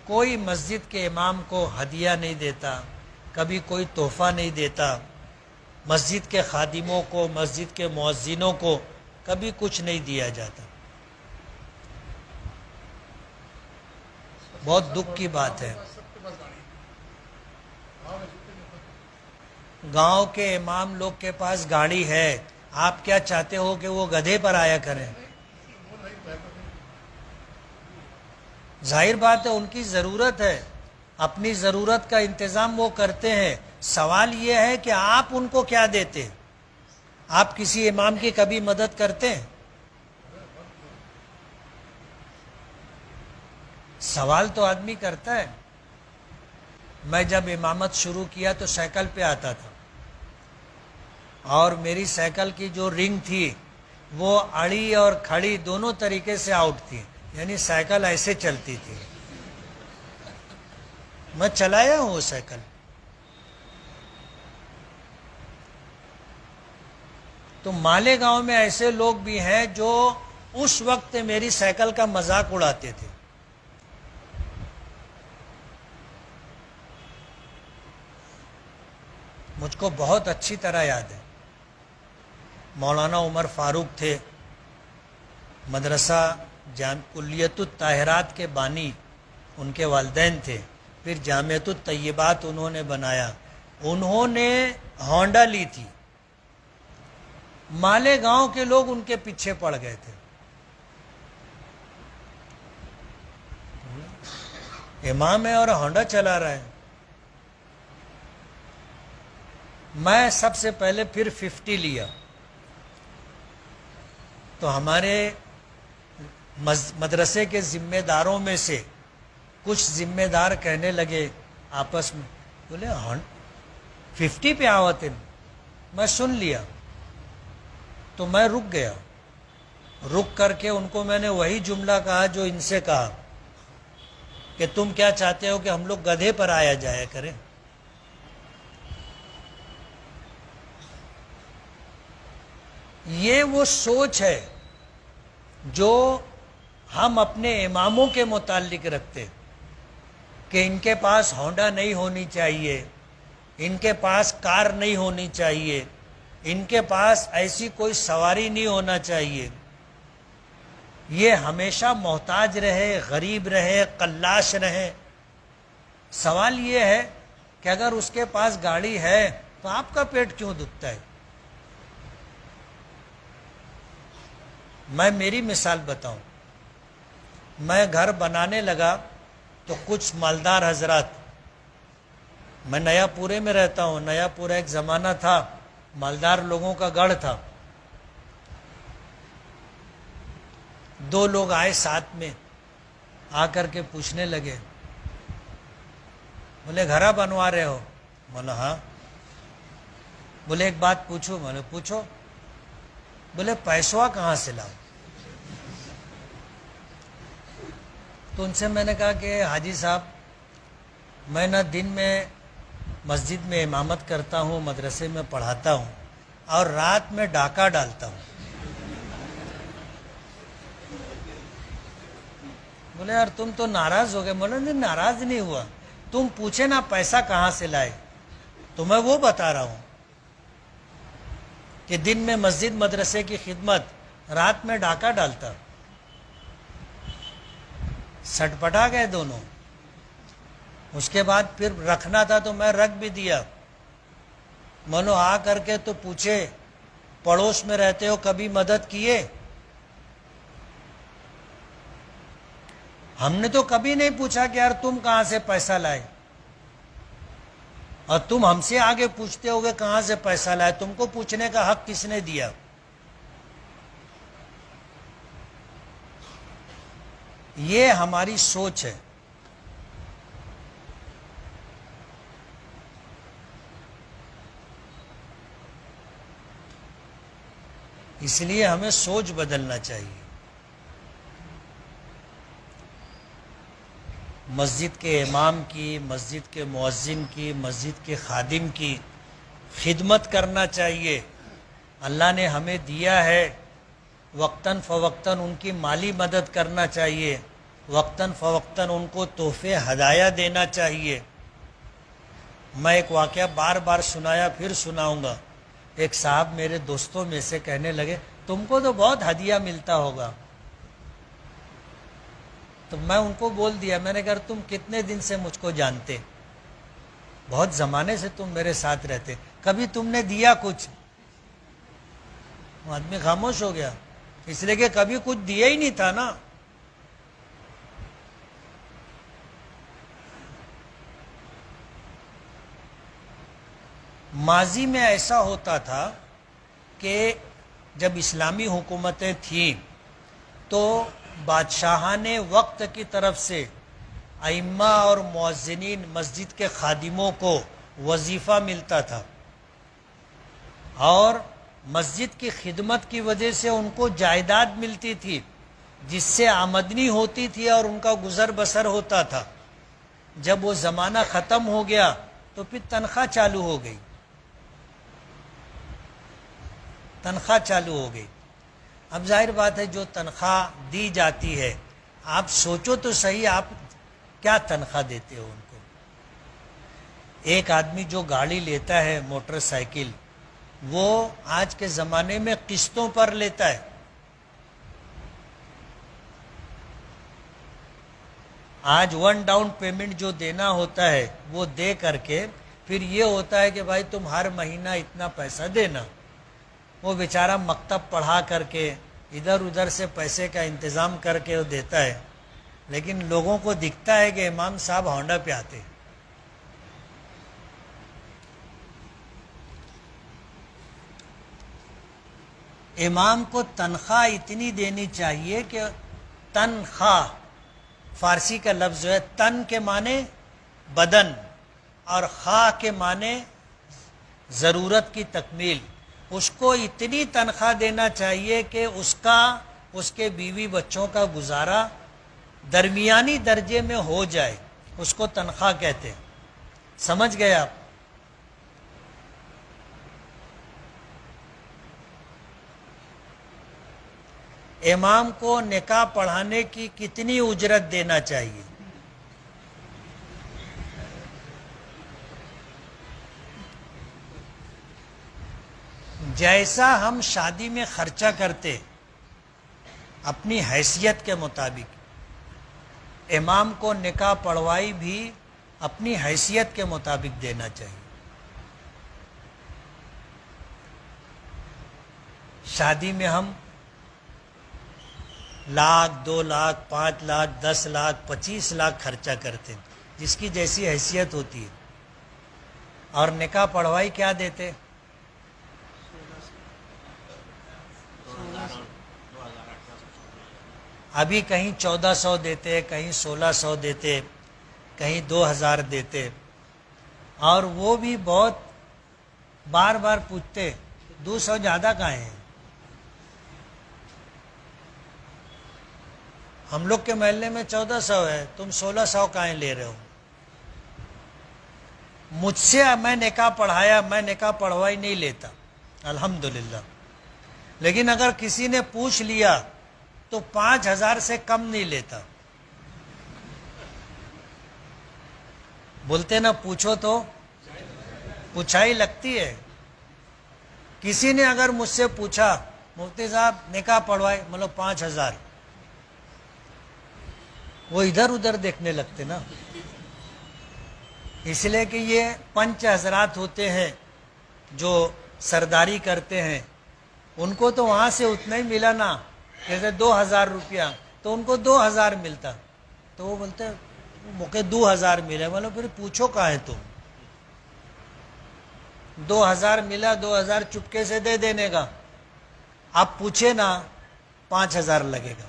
کوئی مسجد کے امام کو ہدیہ نہیں دیتا، کبھی کوئی تحفہ نہیں دیتا، مسجد کے خادموں کو، مسجد کے مؤذنوں کو کبھی کچھ نہیں دیا جاتا۔ بہت دکھ کی بات ہے۔ گاؤں کے امام لوگ کے پاس گاڑی ہے، آپ کیا چاہتے ہو کہ وہ گدھے پر آیا کریں؟ ظاہر بات ہے ان کی ضرورت ہے، اپنی ضرورت کا انتظام وہ کرتے ہیں۔ سوال یہ ہے کہ آپ ان کو کیا دیتے؟ آپ کسی امام کی کبھی مدد کرتے ہیں؟ سوال تو آدمی کرتا ہے۔ میں جب امامت شروع کیا تو سائیکل پہ آتا تھا، اور میری سائیکل کی جو رنگ تھی وہ اڑی اور کھڑی دونوں طریقے سے آؤٹ تھی، یعنی سائیکل ایسے چلتی تھی۔ میں چلایا ہوں وہ سائیکل۔ تو مالیگاؤں میں ایسے لوگ بھی ہیں جو اس وقت میری سائیکل کا مذاق اڑاتے تھے۔ مجھ کو بہت اچھی طرح یاد ہے، مولانا عمر فاروق تھے، مدرسہ کلیت الطاہرات کے بانی ان کے والدین تھے، پھر جامعۃ الطیبات انہوں نے بنایا۔ انہوں نے ہونڈا لی تھی، مالیگاؤں کے لوگ ان کے پیچھے پڑ گئے تھے۔ امام ہے اور ہونڈا چلا رہا ہے۔ میں سب سے پہلے پھر 50 لیا، تو ہمارے مدرسے کے ذمہ داروں میں سے کچھ ذمہ دار کہنے لگے آپس میں، بولے 50 پہ آوتے۔ میں سن لیا تو میں رک گیا، رک کر کے ان کو میں نے وہی جملہ کہا جو ان سے کہا کہ تم کیا چاہتے ہو کہ ہم لوگ گدھے پر آیا جایا کریں؟ یہ وہ سوچ ہے جو ہم اپنے اماموں کے متعلق رکھتے کہ ان کے پاس ہونڈا نہیں ہونی چاہیے، ان کے پاس کار نہیں ہونی چاہیے، ان کے پاس ایسی کوئی سواری نہیں ہونا چاہیے، یہ ہمیشہ محتاج رہے، غریب رہے، قلاش رہے۔ سوال یہ ہے کہ اگر اس کے پاس گاڑی ہے تو آپ کا پیٹ کیوں دکھتا ہے؟ میں میری مثال بتاؤں، میں گھر بنانے لگا تو کچھ مالدار حضرات، میں نیا پورے میں رہتا ہوں، نیا پورا ایک زمانہ تھا مالدار لوگوں کا گڑھ تھا۔ 2 لوگ آئے ساتھ میں، آ کر کے پوچھنے لگے، بولے گھرا بنوا رہے ہو؟ بولا ہاں۔ بولے ایک بات پوچھو؟ بولے پوچھو۔ بولے پیسوا کہاں سے لاؤ؟ تو ان سے میں نے کہا کہ حاجی صاحب، میں نہ دن میں مسجد میں امامت کرتا ہوں، مدرسے میں پڑھاتا ہوں، اور رات میں ڈاکہ ڈالتا ہوں۔ بولے یار تم تو ناراض ہو گئے۔ بولے نہیں، ناراض نہیں ہوا، تم پوچھے نا پیسہ کہاں سے لائے، تو میں وہ بتا رہا ہوں کہ دن میں مسجد مدرسے کی خدمت، رات میں ڈاکہ ڈالتا۔ سٹ پٹا گئے دونوں۔ اس کے بعد پھر رکھنا تھا تو میں رکھ بھی دیا۔ منو آ کر کے تو پوچھے پڑوس میں رہتے ہو، کبھی مدد کیے؟ ہم نے تو کبھی نہیں پوچھا کہ یار تم کہاں سے پیسہ لائے، اور تم ہم سے آگے پوچھتے ہو کہ کہاں سے پیسہ لائے؟ تم کو پوچھنے کا حق کس نے دیا؟ یہ ہماری سوچ ہے۔ اس لیے ہمیں سوچ بدلنا چاہیے۔ مسجد کے امام کی، مسجد کے مؤذن کی، مسجد کے خادم کی خدمت کرنا چاہیے۔ اللہ نے ہمیں دیا ہے، وقتاً فوقتاً ان کی مالی مدد کرنا چاہیے، وقتاً فوقتاً ان کو تحفے ہدایہ دینا چاہیے. میں ایک واقعہ بار بار سنایا، پھر سناؤں گا. ایک صاحب میرے دوستوں میں سے کہنے لگے تم کو تو بہت ہدیہ ملتا ہوگا. تو میں ان کو بول دیا، میں نے کہا تم کتنے دن سے مجھ کو جانتے؟ بہت زمانے سے تم میرے ساتھ رہتے، کبھی تم نے دیا کچھ؟ وہ آدمی خاموش ہو گیا، اس لیے کہ کبھی کچھ دیا ہی نہیں تھا نا. ماضی میں ایسا ہوتا تھا کہ جب اسلامی حکومتیں تھیں تو بادشاہان وقت کی طرف سے ائمہ اور مؤذنین مسجد کے خادموں کو وظیفہ ملتا تھا، اور مسجد کی خدمت کی وجہ سے ان کو جائیداد ملتی تھی جس سے آمدنی ہوتی تھی اور ان کا گزر بسر ہوتا تھا. جب وہ زمانہ ختم ہو گیا تو پھر تنخواہ چالو ہو گئی. تنخواہ چالو ہو گئی. اب ظاہر بات ہے جو تنخواہ دی جاتی ہے، آپ سوچو تو صحیح، آپ کیا تنخواہ دیتے ہو ان کو؟ ایک آدمی جو گاڑی لیتا ہے موٹر سائیکل، وہ آج کے زمانے میں قسطوں پر لیتا ہے. آج ون ڈاؤن پیمنٹ جو دینا ہوتا ہے وہ دے کر کے پھر یہ ہوتا ہے کہ بھائی تم ہر مہینہ اتنا پیسہ دینا. وہ بیچارہ مکتب پڑھا کر کے ادھر ادھر سے پیسے کا انتظام کر کے وہ دیتا ہے، لیکن لوگوں کو دکھتا ہے کہ امام صاحب ہونڈا پہ آتے. امام کو تنخواہ اتنی دینی چاہیے کہ تنخواہ، فارسی کا لفظ ہے، تن کے معنی بدن اور خواہ کے معنی ضرورت کی تکمیل. اس کو اتنی تنخواہ دینا چاہیے کہ اس کے بیوی بچوں کا گزارا درمیانی درجے میں ہو جائے. اس کو تنخواہ کہتے ہیں. سمجھ گئے آپ؟ امام کو نکاح پڑھانے کی کتنی اجرت دینا چاہیے؟ جیسا ہم شادی میں خرچہ کرتے اپنی حیثیت کے مطابق، امام کو نکاح پڑھوائی بھی اپنی حیثیت کے مطابق دینا چاہیے. شادی میں ہم 1,00,000 2,00,000 5,00,000 10,00,000 25,00,000 خرچہ کرتے، جس کی جیسی حیثیت ہوتی ہے. اور نکاح پڑھوائی کیا دیتے؟ ابھی کہیں 1,400 دیتے، کہیں 1,600 دیتے، کہیں 2,000 دیتے. اور وہ بھی بہت بار بار پوچھتے 200 زیادہ کہاں ہیں؟ ہم لوگ کے محلے میں 1,400 ہے، تم 1,600 کہاں لے رہے ہو؟ مجھ سے میں نکاح پڑھایا، میں نکاح پڑھوائی نہیں لیتا الحمدللہ، لیکن اگر کسی نے پوچھ لیا تو 5,000 سے کم نہیں لیتا. بولتے نا پوچھو تو پوچھائی لگتی ہے. کسی نے اگر مجھ سے پوچھا مفتی صاحب نکاح پڑھوائے، مطلب 5,000، وہ ادھر ادھر دیکھنے لگتے نا. اس لیے کہ یہ پنچ حضرات ہوتے ہیں جو سرداری کرتے ہیں، ان کو تو وہاں سے اتنا ہی ملا نا، جیسے 2,000 روپیہ تو ان کو 2,000 ملتا، تو وہ بولتے مجھے 2,000 ملے. بولو پھر پوچھو کہاں ہے تم؟ 2,000 ملا، 2,000 چپکے سے دے دینے کا. آپ پوچھے نا 5,000 لگے گا.